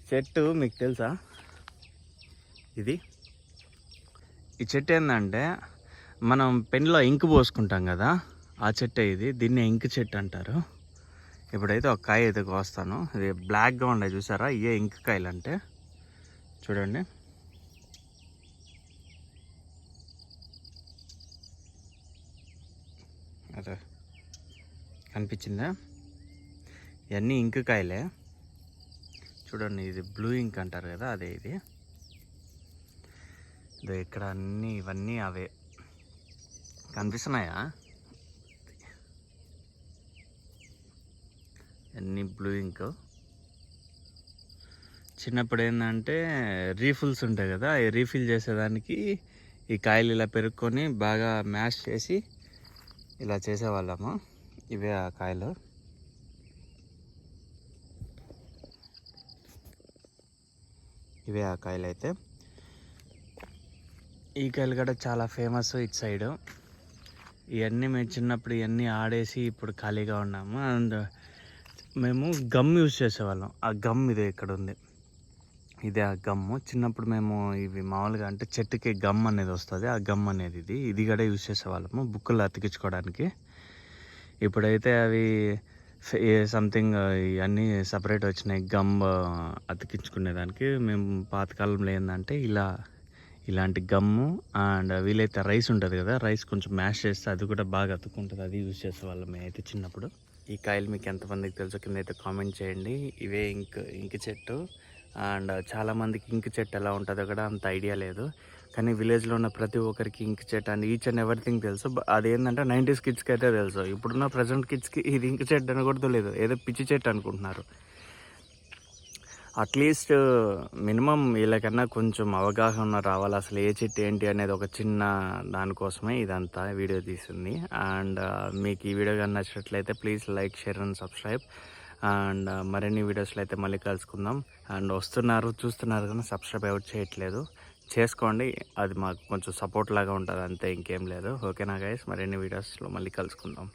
చెట్టు మీకు తెలుసా? ఈ చెట్టు ఏంటంటే మనం పెన్లో ఇంకు పోసుకుంటాం కదా, ఆ చెట్టే ఇది. దీన్ని ఇంకు చెట్టు అంటారు. ఇప్పుడైతే ఒక కాయ అయితే కోస్తాను. ఇది బ్లాక్గా ఉండే చూసారా, ఇవే ఇంకు కాయలు అంటే. చూడండి, అదే కనిపించిందా? ఇవన్నీ ఇంకు కాయలే. చూడండి, ఇది బ్లూ ఇంక్ అంటారు కదా, అదే ఇది. ఇక్కడ అన్నీ ఇవన్నీ అవే కనిపిస్తున్నాయా? అన్నీ బ్లూ ఇంక్. చిన్నప్పుడు ఏంటంటే రీఫిల్స్ ఉంటాయి కదా, ఈ రీఫిల్ చేసేదానికి ఈ కాయలు ఇలా పెరుక్కొని బాగా మ్యాష్ చేసి ఇలా చేసేవాళ్ళము. ఇవే ఆ కాయలు. ఇవే ఆ కాయలు అయితే. ఈ కాయలు కూడా చాలా ఫేమస్ ఇటు సైడు. ఇవన్నీ మేము చిన్నప్పుడు ఇవన్నీ ఆడేసి ఇప్పుడు ఖాళీగా ఉన్నాము. అండ్ మేము గమ్ యూజ్ చేసేవాళ్ళం. ఆ గమ్ ఇదే ఇక్కడ ఉంది, ఇదే ఆ గమ్ము. చిన్నప్పుడు మేము ఇవి మామూలుగా అంటే చెట్టుకి గమ్ అనేది వస్తుంది, ఆ గమ్ అనేది ఇది కూడా యూజ్ చేసేవాళ్ళము బుక్కులు అతికించుకోవడానికి. ఇప్పుడైతే అవి సంథింగ్ ఇవన్నీ సపరేట్ వచ్చినాయి గమ్ అతికించుకునేదానికి. మేము పాతకాలంలో ఏంటంటే ఇలాంటి గమ్ము అండ్ వీలైతే రైస్ ఉంటుంది కదా, రైస్ కొంచెం మ్యాష్ చేస్తే అది కూడా బాగా అతుక్కుంటుంది, అది యూజ్ చేసేవాళ్ళం మేమైతే చిన్నప్పుడు. ఈ కాయలు మీకు ఎంతమందికి తెలుసో కింద అయితే కామెంట్ చేయండి. ఇవే ఇంకు చెట్టు. అండ్ చాలామందికి ఇంకు చెట్టు ఎలా ఉంటుందో కూడా అంత ఐడియా లేదు, కానీ విలేజ్లో ఉన్న ప్రతి ఒక్కరికి ఇంకు చెట్టు అండ్ ఈచ్ అండ్ ఎవ్రీథింగ్ తెలుసు. అదేంటంటే 90s కిడ్స్కి అయితే తెలుసు. ఇప్పుడున్న ప్రజెంట్ కిడ్స్కి ఇది ఇంకు చెట్టు అని కూడా తెలియదు, ఏదో పిచ్చి చెట్టు అనుకుంటున్నారు. అట్లీస్ట్ మినిమం వీళ్ళకన్నా కొంచెం అవగాహన రావాలి, అసలు ఏ చెట్టు ఏంటి అనేది. ఒక చిన్న దానికోసమే ఇదంతా వీడియో తీసింది. అండ్ మీకు ఈ వీడియో కానీ నచ్చినట్లయితే please like, share and subscribe. And మరిన్ని వీడియోస్లో అయితే మళ్ళీ కలుసుకుందాం. అండ్ చూస్తున్నారు కానీ సబ్స్క్రైబ్ ఎవరు చేయట్లేదు, చేసుకోండి. అది మాకు కొంచెం సపోర్ట్ లాగా ఉంటుంది, అంతే, ఇంకేం లేదు. ఓకేనా గైస్? మరిన్ని వీడియోస్లో మళ్ళీ కలుసుకుందాం.